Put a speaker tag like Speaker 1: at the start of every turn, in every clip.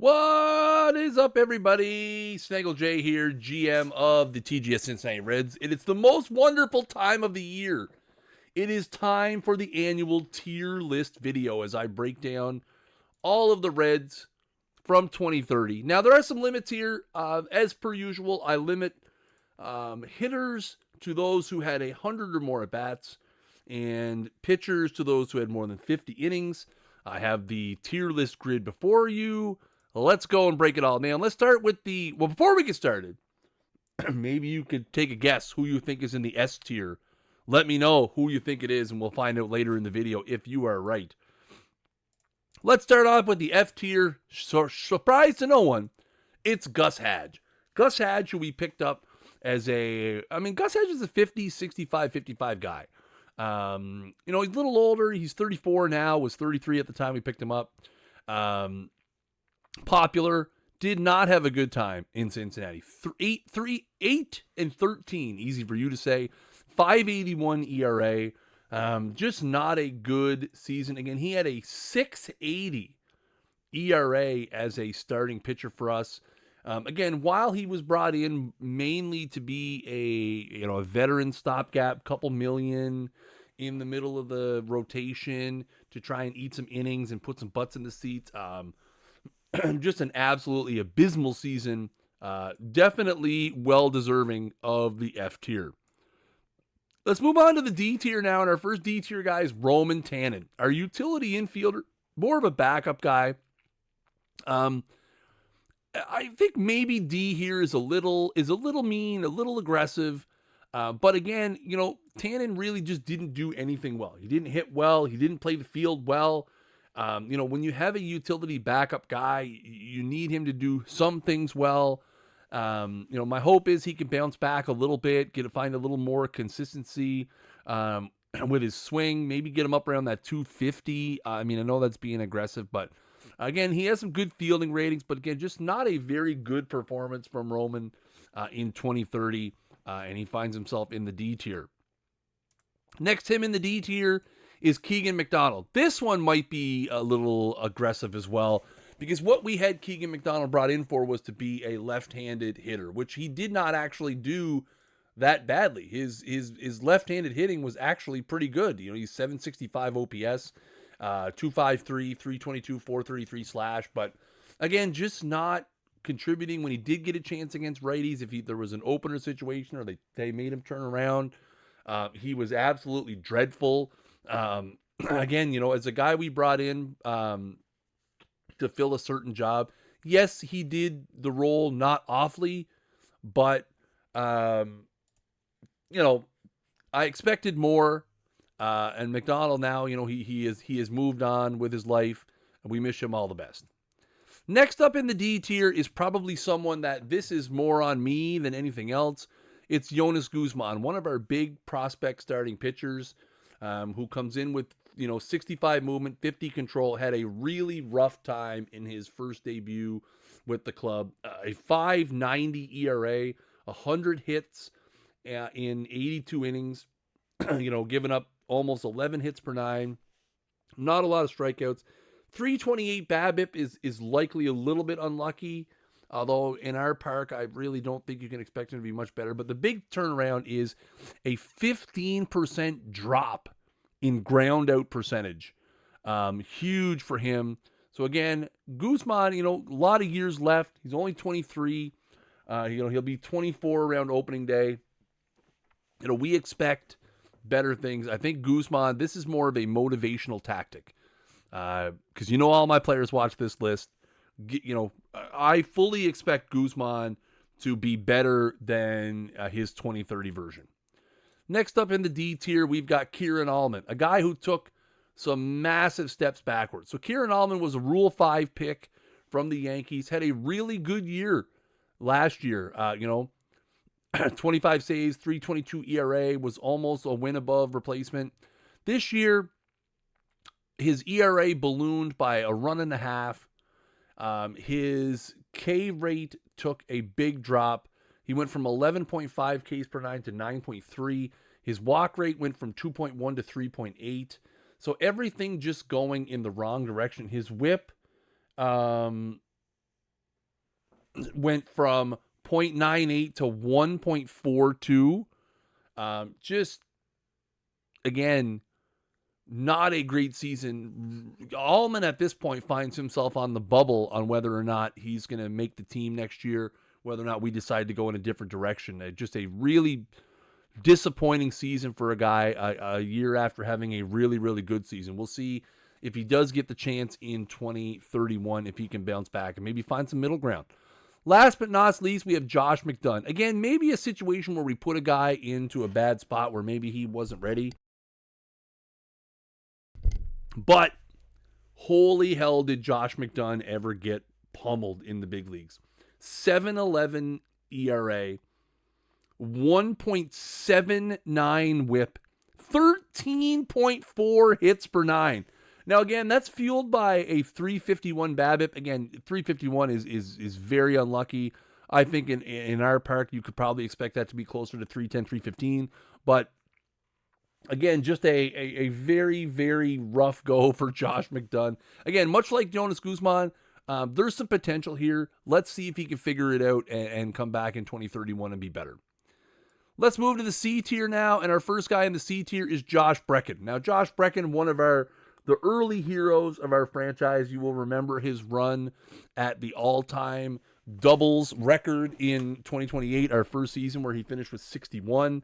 Speaker 1: What is up, everybody? Snaggle J here, GM of the TGS Cincinnati Reds. It's the most wonderful time of the year. It is time for the annual tier list video as I break down all of the Reds from 2030. Now, there are some limits here. As per usual, I limit hitters to those who had 100 or more at bats, and pitchers to those who had more than 50 innings. I have the tier list grid before you. Let's go and break it all down. Let's start with before we get started, maybe you could take a guess who you think is in the S tier. Let me know who you think it is, and we'll find out later in the video if you are right. Let's start off with the F tier. Surprise to no one, it's Gus Hadge. Gus Hadge, who we picked up as Gus Hadge is a 50, 65, 55 guy. He's a little older. He's 34 now, was 33 at the time we picked him up. Popular, did not have a good time in Cincinnati. 8 and 13, easy for you to say. 5.81 ERA. Just not a good season. Again, he had a 6.80 ERA as a starting pitcher for us. Again, while he was brought in mainly to be a veteran stopgap, couple million in the middle of the rotation to try and eat some innings and put some butts in the seats. Just an absolutely abysmal season. Definitely well deserving of the F tier. Let's move on to the D tier now. And our first D tier guy is Roman Tannen, our utility infielder, more of a backup guy. I think maybe D here is a little mean, a little aggressive. But again, Tannen really just didn't do anything well. He didn't hit well. He didn't play the field well. When you have a utility backup guy, you need him to do some things well. My hope is he can bounce back a little bit, find a little more consistency with his swing, maybe get him up around that 250. I know that's being aggressive, but again, he has some good fielding ratings, but again, just not a very good performance from Roman in 2030, and he finds himself in the D tier. Next to him in the D tier is Keegan McDonald. This one might be a little aggressive as well, because what we had Keegan McDonald brought in for was to be a left-handed hitter, which he did not actually do that badly. His left-handed hitting was actually pretty good. He's 765 OPS, 253, 322, 433 slash, but again, just not contributing when he did get a chance against righties. If there was an opener situation or they made him turn around, he was absolutely dreadful. Again, as a guy we brought in to fill a certain job, yes, he did the role not awfully, but I expected more. And McDonald now, he has moved on with his life, and we wish him all the best. Next up in the D tier is probably someone that this is more on me than anything else. It's Jonas Guzman, one of our big prospect starting pitchers, who comes in with 65 movement, 50 control, had a really rough time in his first debut with the club. A 5.90 ERA, 100 hits in 82 innings, giving up almost 11 hits per nine. Not a lot of strikeouts. 328 BABIP is likely a little bit unlucky, although in our park, I really don't think you can expect him to be much better. But the big turnaround is a 15% drop in ground out percentage. Huge for him. So again, Guzman, a lot of years left. He's only 23. He'll be 24 around opening day. We expect better things. I think Guzman, this is more of a motivational tactic. Because all my players watch this list. I fully expect Guzman to be better than his 2030 version. Next up in the D tier, we've got Kieran Allman, a guy who took some massive steps backwards. So Kieran Allman was a Rule 5 pick from the Yankees, had a really good year last year. 25 saves, 3.22 ERA, was almost a win above replacement. This year, his ERA ballooned by a run and a half. His K rate took a big drop. He went from 11.5 Ks per nine to 9.3. His walk rate went from 2.1 to 3.8. So everything just going in the wrong direction. His whip went from 0.98 to 1.42. Just, again, not a great season. Allman at this point finds himself on the bubble on whether or not he's going to make the team next year, whether or not we decide to go in a different direction. Just a really disappointing season for a guy a year after having a really, really good season. We'll see if he does get the chance in 2031, if he can bounce back and maybe find some middle ground. Last but not least, we have Josh McDunn. Again, maybe a situation where we put a guy into a bad spot where maybe he wasn't ready. But holy hell, did Josh McDunn ever get pummeled in the big leagues. 7.11 ERA, 1.79 whip, 13.4 hits per nine. Now, again, that's fueled by a 351 BABIP. Again, 351 is very unlucky. I think in our park, you could probably expect that to be closer to 310, 315. But again, just a very, very rough go for Josh McDunn. Again, much like Jonas Guzman, there's some potential here. Let's see if he can figure it out and come back in 2031 and be better. Let's move to the C tier now, and our first guy in the C tier is Josh Brecken. Now, Josh Brecken, one of the early heroes of our franchise. You will remember his run at the all-time doubles record in 2028, our first season, where he finished with 61.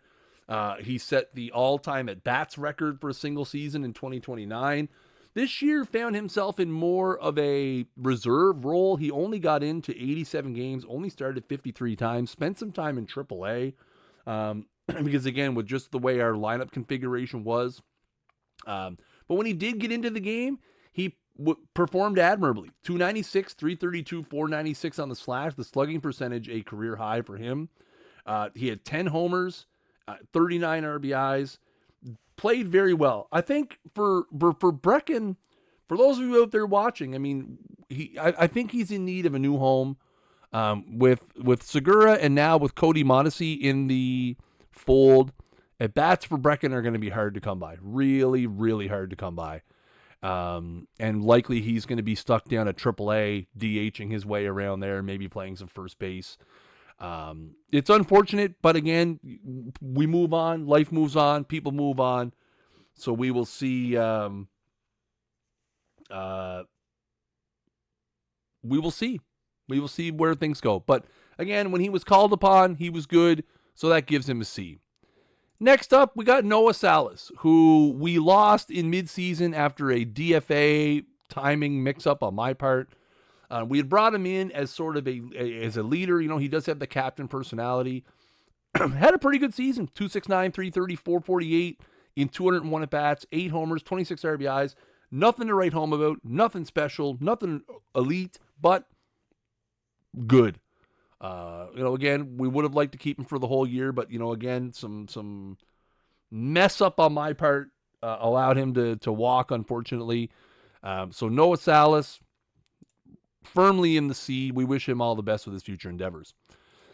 Speaker 1: He set the all-time at-bats record for a single season in 2029. This year found himself in more of a reserve role. He only got into 87 games, only started 53 times, spent some time in AAA. Because, again, with just the way our lineup configuration was. But when he did get into the game, he performed admirably. 296, 332, 496 on the slash. The slugging percentage, a career high for him. He had 10 homers, 39 RBIs. Played very well. I think for Brecken, for those of you out there watching, I mean, I think he's in need of a new home. With Segura and now with Cody Mondesi in the fold, at bats for Brecken are going to be hard to come by. Really, really hard to come by. And likely he's going to be stuck down at AAA, DHing his way around there, maybe playing some first base. It's unfortunate, but again, we move on. Life moves on. People move on. So we will see. We will see. We will see where things go. But again, when he was called upon, he was good. So that gives him a C. Next up, we got Noah Salas, who we lost in midseason after a DFA timing mix-up on my part. We had brought him in as sort of as a leader. You know, he does have the captain personality. Had a pretty good season. 269, 330, 448 in 201 at-bats, 8 homers, 26 RBIs. Nothing to write home about. Nothing special. Nothing elite, but good. Again, we would have liked to keep him for the whole year, but, again, some mess up on my part allowed him to walk, unfortunately. So Noah Salas, firmly in the C. We wish him all the best with his future endeavors.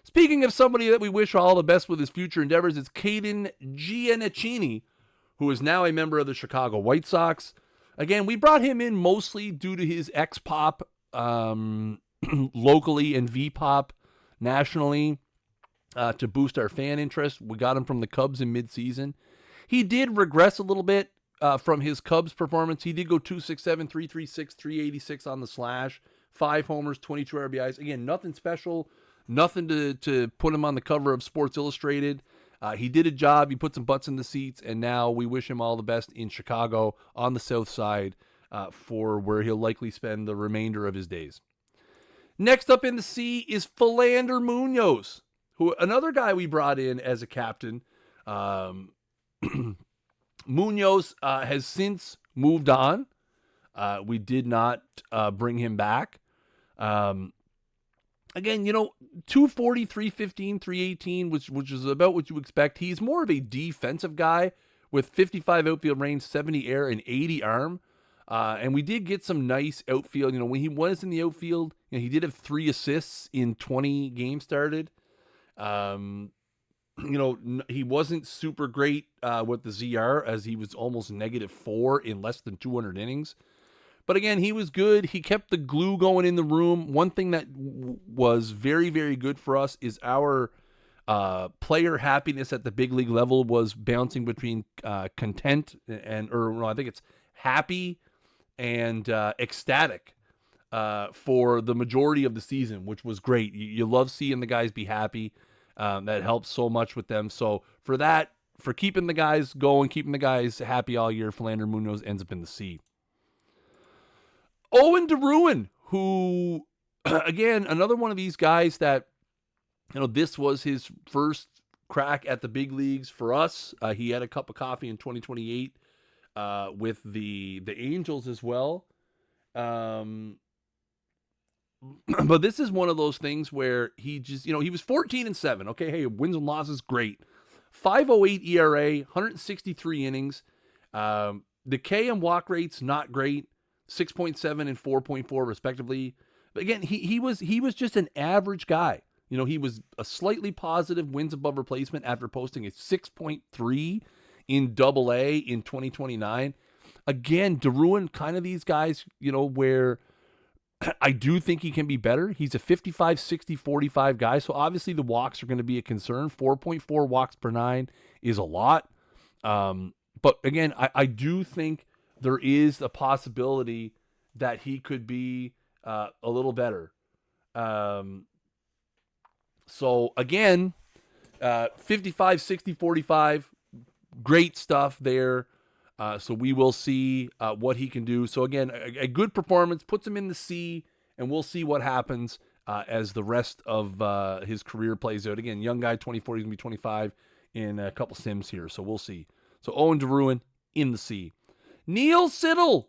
Speaker 1: Speaking of somebody that we wish all the best with his future endeavors, it's Caden Giannichini, who is now a member of the Chicago White Sox. Again, we brought him in mostly due to his X-Pop locally and V-Pop nationally to boost our fan interest. We got him from the Cubs in midseason. He did regress a little bit from his Cubs performance. He did go 267, 336, 386 on the slash, 5 homers, 22 RBIs. Again, nothing special, nothing to put him on the cover of Sports Illustrated. He did a job. He put some butts in the seats, and now we wish him all the best in Chicago on the south side for where he'll likely spend the remainder of his days. Next up in the C is Philander Munoz, who another guy we brought in as a captain. Munoz has since moved on. We did not bring him back. Again, 240, 315, 318, which is about what you expect. He's more of a defensive guy with 55 outfield range, 70 air, and 80 arm. And we did get some nice outfield. When he was in the outfield, he did have 3 assists in 20 games started. He wasn't super great with the ZR, as he was almost -4 in less than 200 innings. But again, he was good. He kept the glue going in the room. One thing that was very, very good for us is our player happiness at the big league level was bouncing between content I think it's happy and ecstatic for the majority of the season, which was great. You love seeing the guys be happy. That helps so much with them. So for keeping the guys going, keeping the guys happy all year, Philander Munoz ends up in the C. Owen DeRuin, who, again, another one of these guys that, this was his first crack at the big leagues for us. He had a cup of coffee in 2028 with the Angels as well. But this is one of those things where he just, he was 14-7. Okay, hey, wins and losses, great. 5.08 ERA, 163 innings. The K and walk rates, not great. 6.7 and 4.4 respectively. But again, he was just an average guy. He was a slightly positive wins above replacement after posting a 6.3 in Double-A in 2029. Again, DeRuin, kind of these guys, where I do think he can be better. He's a 55, 60, 45 guy, so obviously the walks are going to be a concern. 4.4 walks per 9 is a lot. But again, I do think there is a possibility that he could be a little better. So again, 55, 60, 45, great stuff there. So we will see what he can do. So again, a good performance puts him in the C, and we'll see what happens as the rest of his career plays out. Again, young guy, 24, he's going to be 25 in a couple sims here. So we'll see. So Owen DeRuin in the C. Neil Siddle,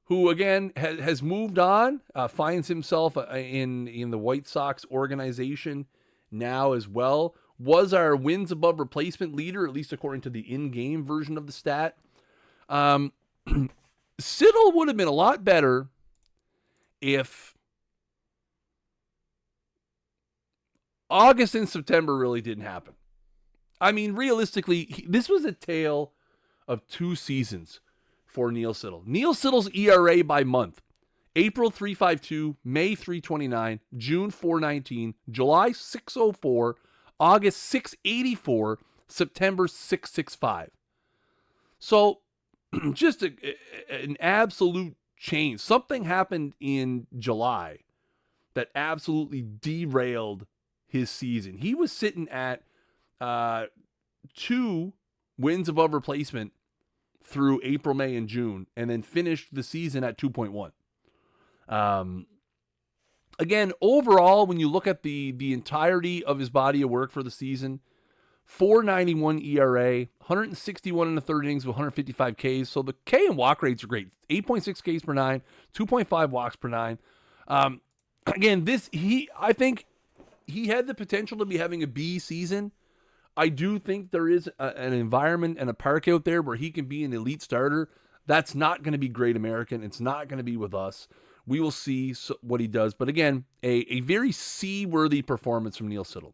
Speaker 1: who again has moved on, finds himself in the White Sox organization now as well. Was our wins above replacement leader, at least according to the in-game version of the stat. Siddle would have been a lot better if August and September really didn't happen. I mean, realistically, this was a tale of two seasons for Neil Siddle. Neil Siddle's ERA by month: April 3.52, May 3.29, June 4.19, July 6.04, August 6.84, September 6.65. So just an absolute change. Something happened in July that absolutely derailed his season. He was sitting at 2 wins above replacement through April, May, and June, and then finished the season at 2.1. Again, overall, when you look at the entirety of his body of work for the season, 4.91 ERA, 161 in the third innings with 155 Ks. So the K and walk rates are great. 8.6 Ks per 9, 2.5 walks per 9. Again, I think he had the potential to be having a B season. I do think there is an environment and a park out there where he can be an elite starter. That's not going to be Great American. It's not going to be with us. We will see what he does. But again, a very C-worthy performance from Neil Siddle.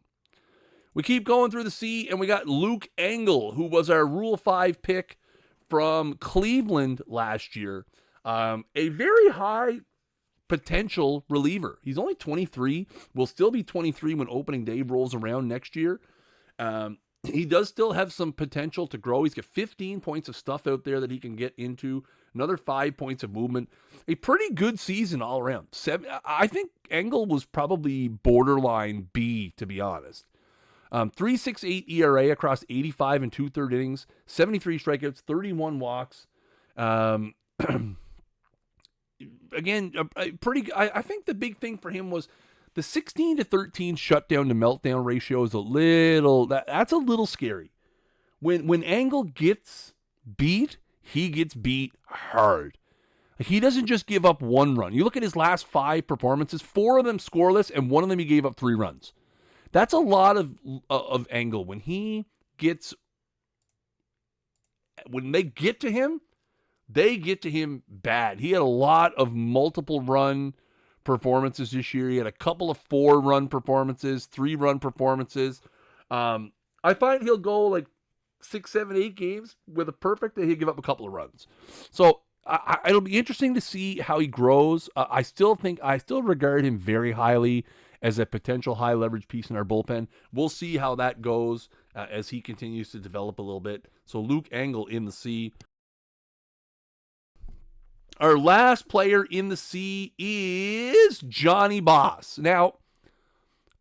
Speaker 1: We keep going through the C, and we got Luke Engel, who was our Rule 5 pick from Cleveland last year. A very high potential reliever. He's only 23. Will still be 23 when opening day rolls around next year. He does still have some potential to grow. He's got 15 points of stuff out there that he can get into. Another 5 points of movement. A pretty good season all around. I think Engel was probably borderline B, to be honest. 3.68 ERA across 85 and 2/3 innings, 73 strikeouts, 31 walks. Again, I think the big thing for him was the 16-13 shutdown to meltdown ratio is that's a little scary. When Engel gets beat, he gets beat hard. He doesn't just give up one run. You look at his last 5 performances, 4 of them scoreless, and 1 of them he gave up 3 runs. That's a lot of Engel. When they get to him, they get to him bad. He had a lot of multiple run performances this year. He had a couple of 4-run performances, 3-run performances. I find he'll go like 6, 7, 8 games with a perfect, and he'll give up a couple of runs. So It'll be interesting to see how he grows. I still regard him very highly as a potential high leverage piece in our bullpen. We'll see how that goes as he continues to develop a little bit. So Luke Engel in the C. Our last player in the C is Johnny Boss. Now,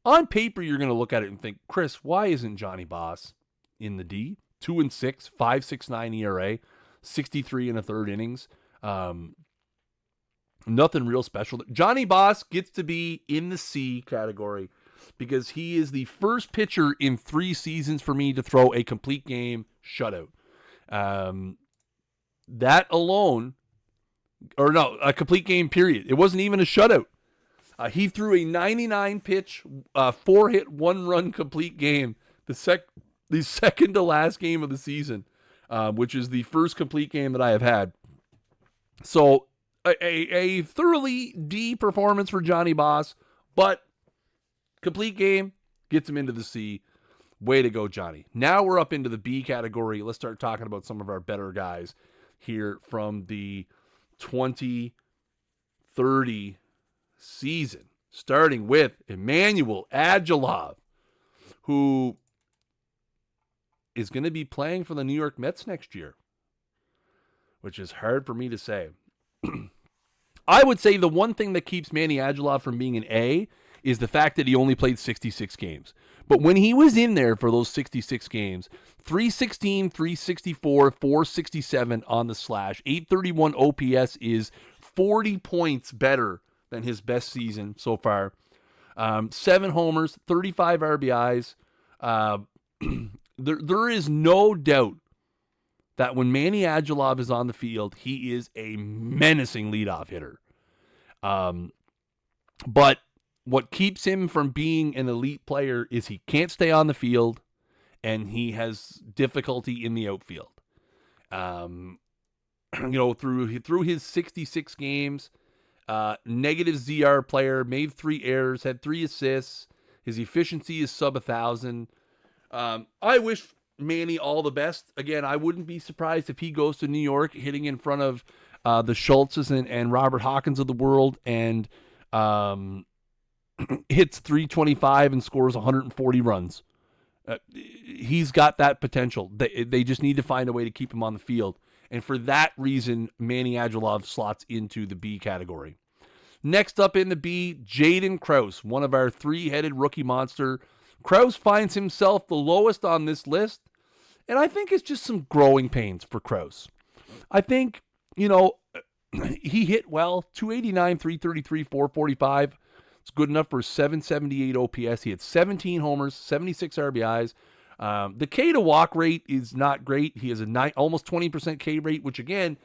Speaker 1: on paper, you're going to look at it and think, Chris, why isn't Johnny Boss in the D? 2-6, 5.69 ERA, 63 in a third innings. Nothing real special. Johnny Boss gets to be in the C category because he is the first pitcher in 3 seasons for me to throw a complete game shutout. That alone, or no, a complete game period. It wasn't even a shutout. He threw a 99 pitch, 4-hit, 1-run complete game, the second to last game of the season, which is the first complete game that I have had. So a thoroughly D performance for Johnny Boss, but complete game gets him into the C. Way to go, Johnny. Now we're up into the B category. Let's start talking about some of our better guys here from the 2030 season, starting with Emmanuel Agilov, who is going to be playing for the New York Mets next year, which is hard for me to say. I would say the one thing that keeps Manny Agilov from being an A is the fact that he only played 66 games. But when he was in there for those 66 games, 316, 364, 467 on the slash, 831 OPS is 40 points better than his best season so far. 7 homers, 35 RBIs. There is no doubt that when Manny Agilov is on the field, he is a menacing leadoff hitter. But what keeps him from being an elite player is he can't stay on the field, and he has difficulty in the outfield. Through his 66 games, negative ZR player, made 3 errors, had 3 assists. His efficiency is sub 1,000. I wish Manny all the best. Again, I wouldn't be surprised if he goes to New York hitting in front of the Schultzes and Robert Hawkins of the world and hits 325 and scores 140 runs. He's got that potential. They just need to find a way to keep him on the field. And for that reason, Manny Agilov slots into the B category. Next up in the B, Jaden Krause, one of our 3-headed rookie monster. Krause finds himself the lowest on this list, and I think it's just some growing pains for Krause. I think, he hit well, 289, 333, 445. It's good enough for 778 OPS. He had 17 homers, 76 RBIs. The K to walk rate is not great. He has almost 20% K rate, which again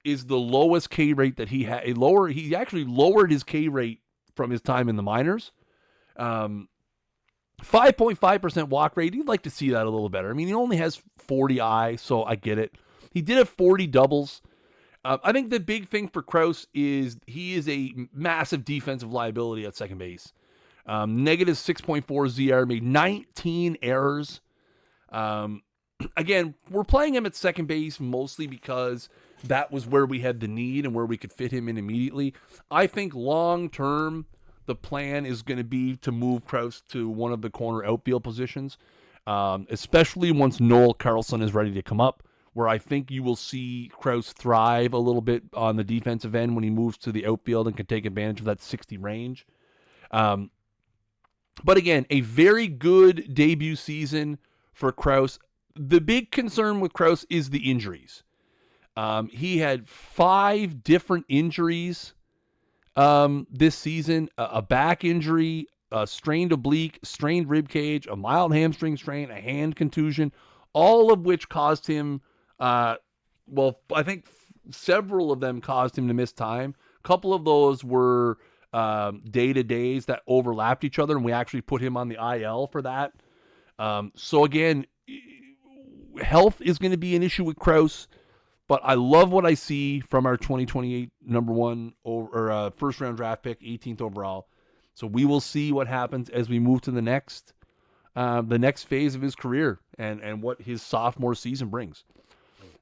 Speaker 1: is the lowest K rate that he had. He actually lowered his K rate from his time in the minors. 5.5% walk rate. You'd like to see that a little better. I mean, he only has 40 I, so I get it. He did have 40 doubles. I think the big thing for Krause is he is a massive defensive liability at second base. Negative 6.4 ZR, made 19 errors. Again, we're playing him at second base mostly because that was where we had the need and where we could fit him in immediately. I think long-term, the plan is going to be to move Krause to one of the corner outfield positions, especially once Noel Carlson is ready to come up, where I think you will see Krause thrive a little bit on the defensive end when he moves to the outfield and can take advantage of that 60 range. But again, a very good debut season for Krause. The big concern with Krause is the injuries. He had 5 different injuries this season: a back injury, a strained oblique, strained rib cage, a mild hamstring strain, a hand contusion, all of which caused him, I think several of them caused him to miss time. A couple of those were day-to-days that overlapped each other, and we actually put him on the IL for that. So again, health is going to be an issue with Krause. But I love what I see from our 2028 number 1 first round draft pick, 18th overall. So we will see what happens as we move to the next phase of his career and what his sophomore season brings.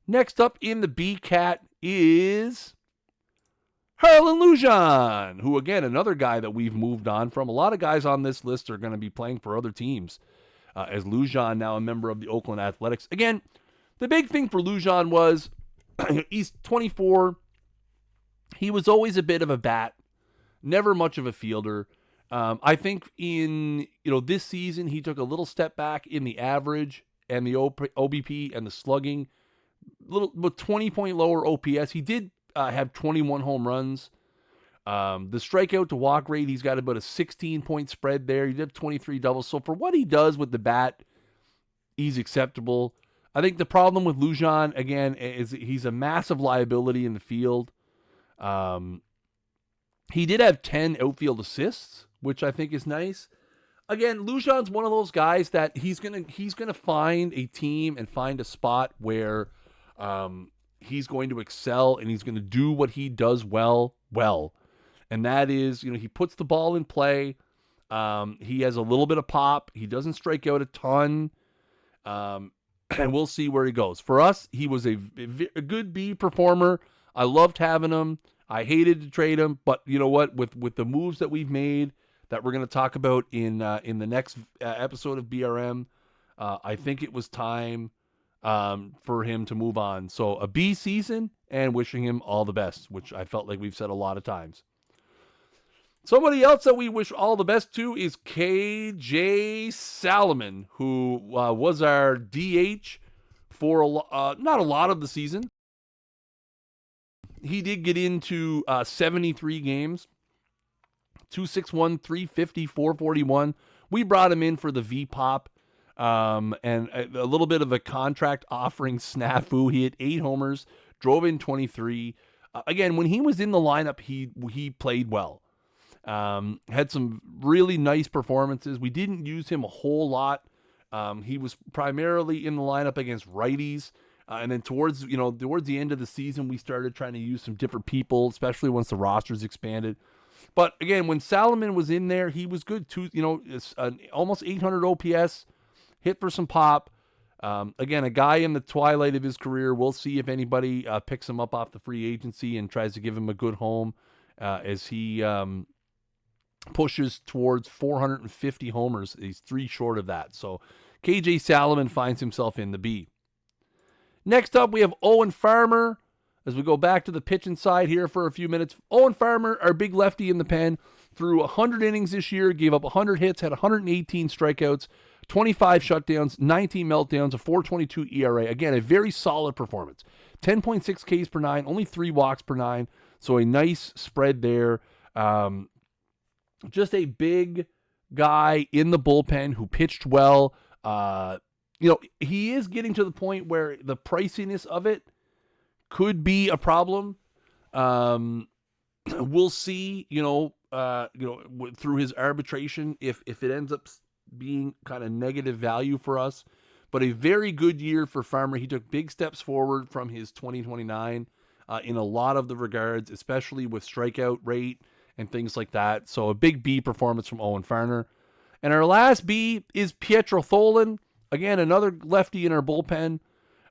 Speaker 1: Next up in the B Cat is Harlan Lujan, who, again, another guy that we've moved on from. A lot of guys on this list are going to be playing for other teams, as Lujan now a member of the Oakland Athletics. Again, the big thing for Lujan was he's 24. He was always a bit of a bat, never much of a fielder. I think in this season he took a little step back in the average and the OBP and the slugging, with 20-point lower OPS. He did have 21 home runs. The strikeout to walk rate, he's got about a 16-point spread there. He did 23 doubles. So for what he does with the bat, he's acceptable. I think the problem with Lujan, again, is he's a massive liability in the field. He did have 10 outfield assists, which I think is nice. Again, Lujan's one of those guys that he's gonna find a team and find a spot where he's going to excel and he's going to do what he does well. And that is, he puts the ball in play. He has a little bit of pop. He doesn't strike out a ton. And we'll see where he goes. For us, he was a good B performer. I loved having him. I hated to trade him, but you know what? With the moves that we've made that we're going to talk about in the next episode of BRM, I think it was time for him to move on. So a B season, and wishing him all the best, which I felt like we've said a lot of times. Somebody else that we wish all the best to is KJ Salomon, who was our DH for not a lot of the season. He did get into 73 games, 261, 350, 441. We brought him in for the V-Pop and a little bit of a contract offering snafu. He had 8 homers, drove in 23. Again, when he was in the lineup, he played well. Had some really nice performances. We didn't use him a whole lot. He was primarily in the lineup against righties. And then towards the end of the season, we started trying to use some different people, especially once the rosters expanded. But again, when Salomon was in there, he was good too. It's almost 800 OPS, hit for some pop. Again, a guy in the twilight of his career. We'll see if anybody picks him up off the free agency and tries to give him a good home as he pushes towards 450 homers. He's 3 short of that. So KJ Salomon finds himself in the B. Next up, we have Owen Farmer. As we go back to the pitching side here for a few minutes, Owen Farmer, our big lefty in the pen, threw 100 innings this year, gave up 100 hits, had 118 strikeouts, 25 shutdowns, 19 meltdowns, a 4.22 ERA. Again, a very solid performance. 10.6 Ks per 9, only 3 walks per 9, so a nice spread there. Just a big guy in the bullpen who pitched well. He is getting to the point where the priciness of it could be a problem. We'll see, through his arbitration, if it ends up being kind of negative value for us. But a very good year for Farmer. He took big steps forward from his 2029 in a lot of the regards, especially with strikeout rate and things like that. So a big B performance from Owen Farmer. And our last B is Pietro Tholen. Again, another lefty in our bullpen.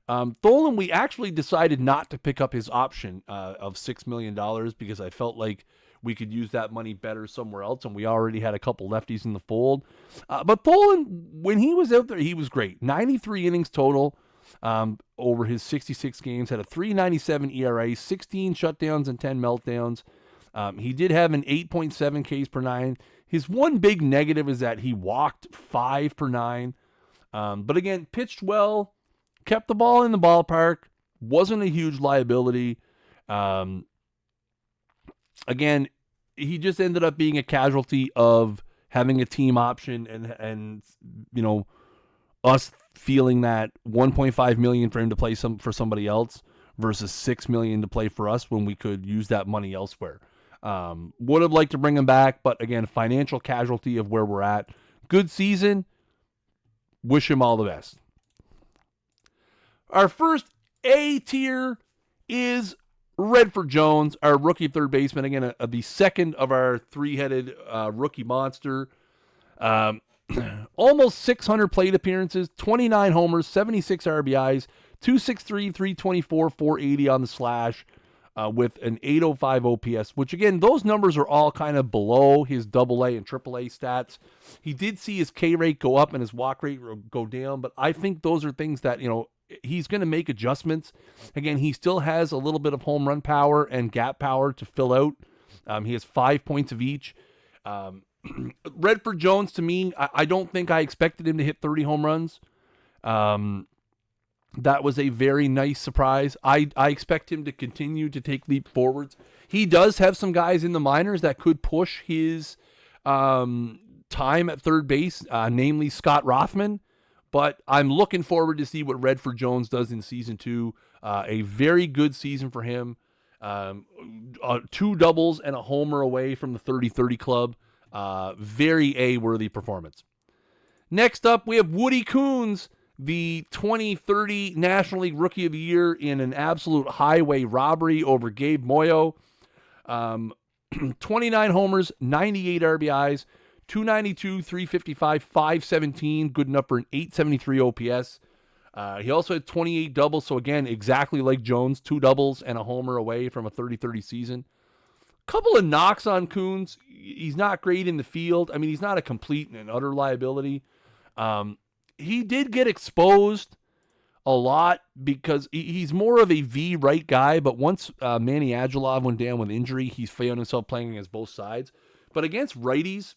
Speaker 1: Tholen, we actually decided not to pick up his option of $6 million because I felt like we could use that money better somewhere else, and we already had a couple lefties in the fold. But Tholen, when he was out there, he was great. 93 innings total over his 66 games, had a 3.97 ERA, 16 shutdowns and 10 meltdowns. He did have an 8.7 Ks per 9. His one big negative is that he walked 5 per 9. But again, pitched well, kept the ball in the ballpark, wasn't a huge liability. Again, he just ended up being a casualty of having a team option and us feeling that $1.5 million for him to play for somebody else versus $6 million to play for us when we could use that money elsewhere. Would have liked to bring him back, but again, financial casualty of where we're at. Good season. Wish him all the best. Our first A tier is Redford Jones, our rookie third baseman. Again, the second of our 3-headed rookie monster. Almost 600 plate appearances, 29 homers, 76 RBIs, 263, 324, 480 on the slash. with an 805 OPS, which again, those numbers are all kind of below his AA and AAA stats. He did see his K rate go up and his walk rate go down, but I think those are things that, he's going to make adjustments. Again, he still has a little bit of home run power and gap power to fill out. He has 5 points of each. Redford Jones, to me, I don't think I expected him to hit 30 home runs. That was a very nice surprise. I expect him to continue to take leap forwards. He does have some guys in the minors that could push his time at third base, namely Scott Rothman. But I'm looking forward to see what Redford Jones does in season 2. A very good season for him. 2 doubles and a homer away from the 30-30 club. Very A-worthy performance. Next up, we have Woody Coons, the 2030 National League Rookie of the Year in an absolute highway robbery over Gabe Moyo. 29 homers, 98 RBIs, 292, 355, 517, good enough for an 873 OPS. He also had 28 doubles, so again, exactly like Jones, 2 doubles and a homer away from a 30-30 season. Couple of knocks on Coons. He's not great in the field. I mean, he's not a complete and utter liability. He did get exposed a lot because he's more of a V right guy, but once Manny Agilov went down with injury, he's found himself playing against both sides. But against righties,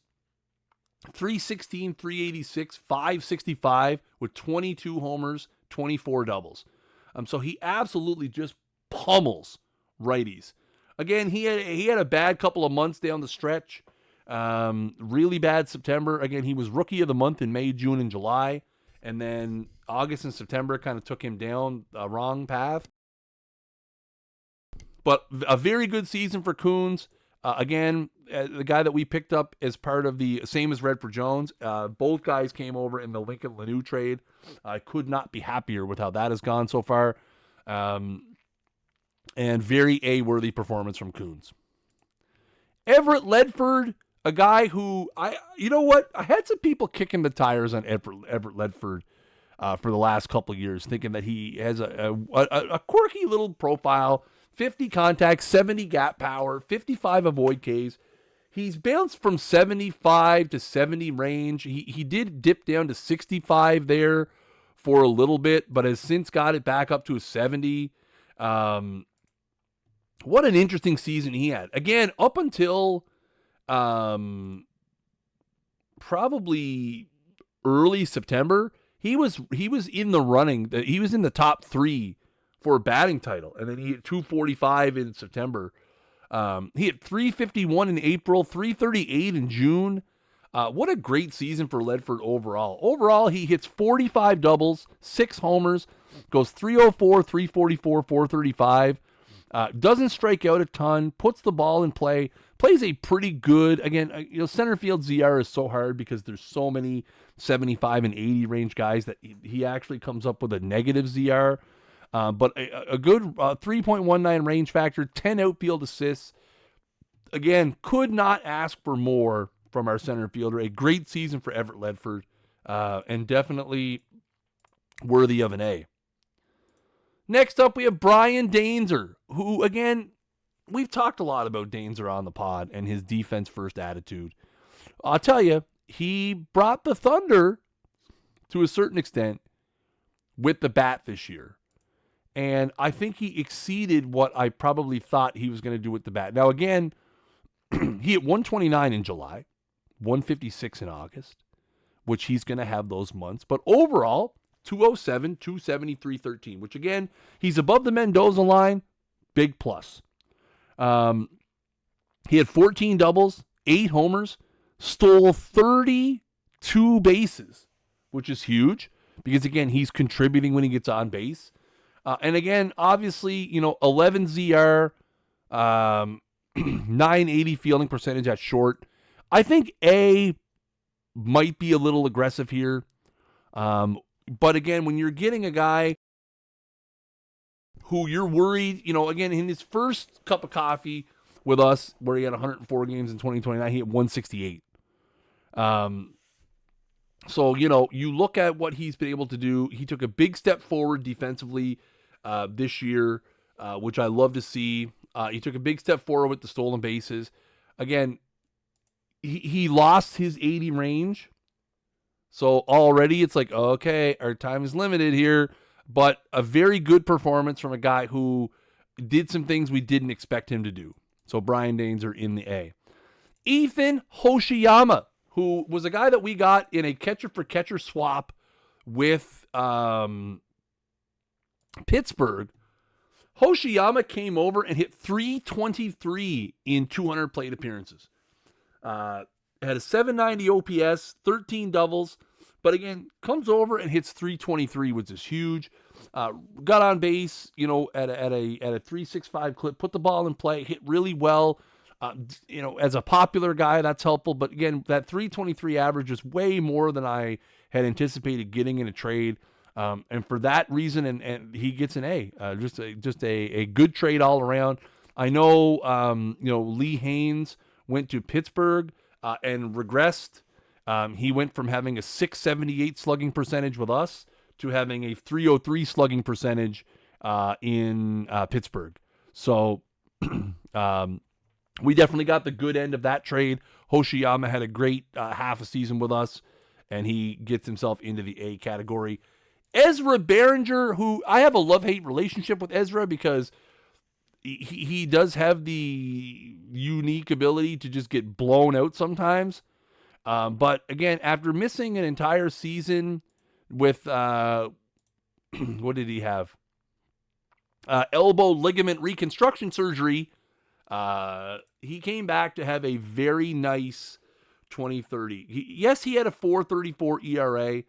Speaker 1: 316, 386, 565 with 22 homers, 24 doubles. So he absolutely just pummels righties. Again, he had a bad couple of months down the stretch. Really bad September. Again, he was Rookie of the Month in May, June, and July. And then August and September kind of took him down a wrong path. But a very good season for Coons. Again, the guy that we picked up as part of the same as Redford Jones. Both guys came over in the Lincoln Lanu trade. I could not be happier with how that has gone so far. And very A-worthy performance from Coons. Everett Ledford, a guy who, you know what? I had some people kicking the tires on Everett Ledford for the last couple of years, thinking that he has a quirky little profile, 50 contacts, 70 gap power, 55 avoid Ks. He's bounced from 75 to 70 range. He did dip down to 65 there for a little bit, but has since got it back up to a 70. What an interesting season he had. Again, up until probably early September, he was in the running. He was in the top 3 for a batting title, and then he hit 245 in September. He hit 351 in April, 338 in June. What a great season for Ledford overall. Overall, he hits 45 doubles, 6 homers, goes 304, 344, 435. Doesn't strike out a ton, puts the ball in play, plays a pretty good, again, center field ZR is so hard because there's so many 75 and 80 range guys that he actually comes up with a negative ZR. But a good 3.19 range factor, 10 outfield assists. Again, could not ask for more from our center fielder. A great season for Everett Ledford, and definitely worthy of an A. Next up, we have Brian Daenzer, who, again, we've talked a lot about Daenzer on the pod and his defense-first attitude. I'll tell you, he brought the Thunder, to a certain extent, with the bat this year. And I think he exceeded what I probably thought he was going to do with the bat. Now, again, he hit 129 in July, 156 in August, which he's going to have those months. But overall, 207, 270, 313, which again, he's above the Mendoza line. Big plus. He had 14 doubles, 8 homers, stole 32 bases, which is huge because, again, he's contributing when he gets on base. And again, obviously, 11 ZR, 980 fielding percentage at short. I think A might be a little aggressive here. But again, when you're getting a guy who you're worried, again, in his first cup of coffee with us, where he had 104 games in 2029, he had 168. So, you look at what he's been able to do. He took a big step forward defensively this year, which I love to see. He took a big step forward with the stolen bases. Again, he lost his 80 range. So already it's like, okay, our time is limited here. But a very good performance from a guy who did some things we didn't expect him to do. So Brian Dainzer in the A. Ethan Hoshiyama, who was a guy that we got in a catcher-for-catcher swap with Pittsburgh. Hoshiyama came over and hit .323 in 200 plate appearances. Had a 790 OPS, 13 doubles, but again, comes over and hits .323, which is huge. Got on base, at a 3.65 clip, put the ball in play, hit really well. As a popular guy, that's helpful. But again, that .323 average is way more than I had anticipated getting in a trade. And for that reason, and he gets an A. Just a good trade all around. I know, Lee Haynes went to Pittsburgh and regressed. He went from having a .678 slugging percentage with us to having a .303 slugging percentage in Pittsburgh. So we definitely got the good end of that trade. Hoshiyama had a great half a season with us, and he gets himself into the A category. Ezra Behringer, who I have a love-hate relationship with Ezra because he does have the unique ability to just get blown out sometimes. But again, after missing an entire season with, what did he have? Elbow ligament reconstruction surgery. He came back to have a very nice 2030. He had a 4.34 ERA,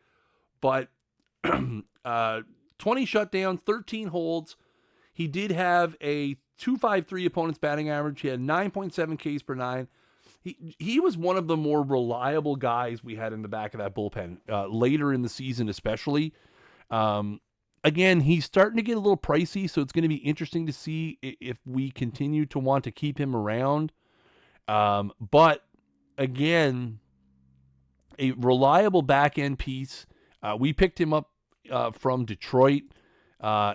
Speaker 1: but 20 shutdowns, 13 holds. He did have a 2.53 opponent's batting average. He had 9.7 Ks per nine. He was one of the more reliable guys we had in the back of that bullpen later in the season, especially. Again, he's starting to get a little pricey, so it's going to be interesting to see if we continue to want to keep him around. But again, a reliable back end piece. We picked him up from Detroit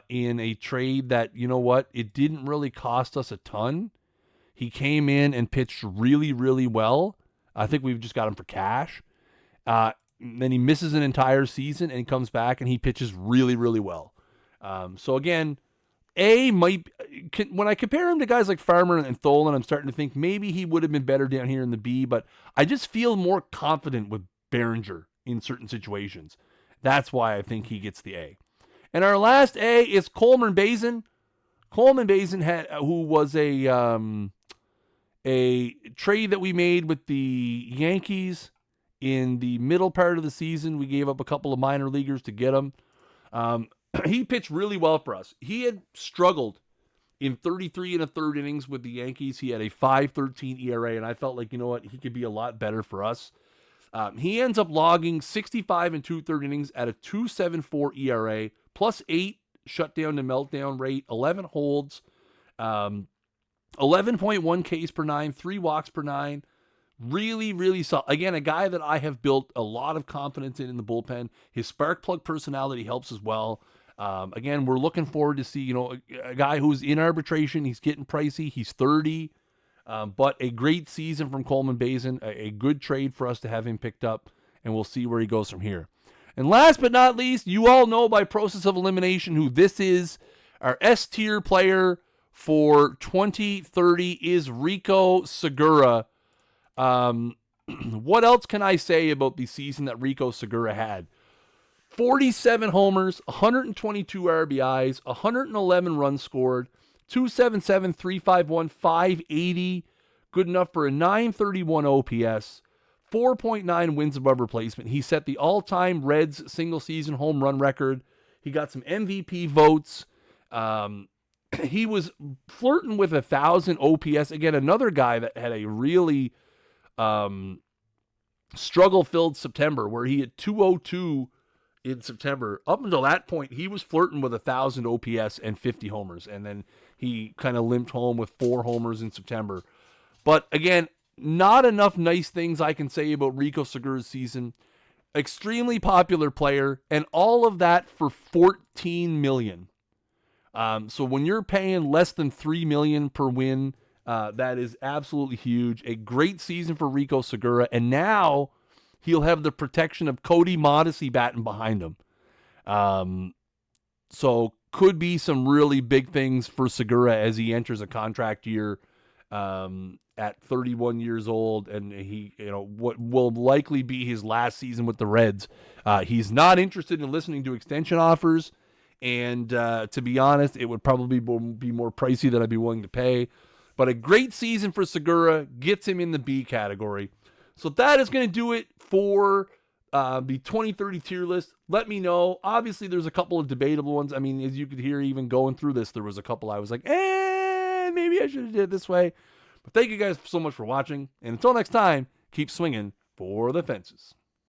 Speaker 1: in a trade that, it didn't really cost us a ton. He came in and pitched really, really well. I think we've just got him for cash. Then he misses an entire season and comes back and he pitches really, really well. So again, when I compare him to guys like Farmer and Tholen, I'm starting to think maybe he would have been better down here in the B, but I just feel more confident with Behringer in certain situations. That's why I think he gets the A. And our last A is Coleman Bazin. Coleman Bazin who was a trade that we made with the Yankees in the middle part of the season. We gave up a couple of minor leaguers to get him. He pitched really well for us. He had struggled in 33 and a third innings with the Yankees. He had a 5.13 ERA, and I felt like, he could be a lot better for us. He ends up logging 65 and 2/3 innings at a 2.74 ERA, plus 8 shutdown to meltdown rate, 11 holds, 11.1 Ks per nine, 3 walks per nine. Really, really solid. Again, a guy that I have built a lot of confidence in the bullpen. His spark plug personality helps as well. Again, we're looking forward to see, a guy who's in arbitration. He's getting pricey. He's 30. But a great season from Coleman Bazin, a good trade for us to have him picked up, and we'll see where he goes from here. And last but not least, you all know by process of elimination who this is. Our S-tier player for 2030 is Rico Segura. What else can I say about the season that Rico Segura had? 47 homers, 122 RBIs, 111 runs scored, 277, 351, 580. Good enough for a 931 OPS, 4.9 wins above replacement. He set the all-time Reds single-season home run record. He got some MVP votes. He was flirting with 1,000 OPS. Again, another guy that had a really struggle-filled September where he had 202 in September. Up until that point, he was flirting with 1,000 OPS and 50 homers, and then he kind of limped home with 4 homers in September. But again, not enough nice things I can say about Rico Segura's season. Extremely popular player, and all of that for $14 million. So when you're paying less than $3 million per win, that is absolutely huge. A great season for Rico Segura, and now he'll have the protection of Cody Modesty batting behind him. So could be some really big things for Segura as he enters a contract year at 31 years old, and he, what will likely be his last season with the Reds. He's not interested in listening to extension offers, and to be honest, it would probably be more pricey than I'd be willing to pay. But a great season for Segura gets him in the B category. So that is going to do it for the 2030 tier list. Let me know. Obviously, there's a couple of debatable ones. I mean, as you could hear, even going through this, there was a couple I was like, maybe I should have did it this way. But thank you guys so much for watching. And until next time, keep swinging for the fences.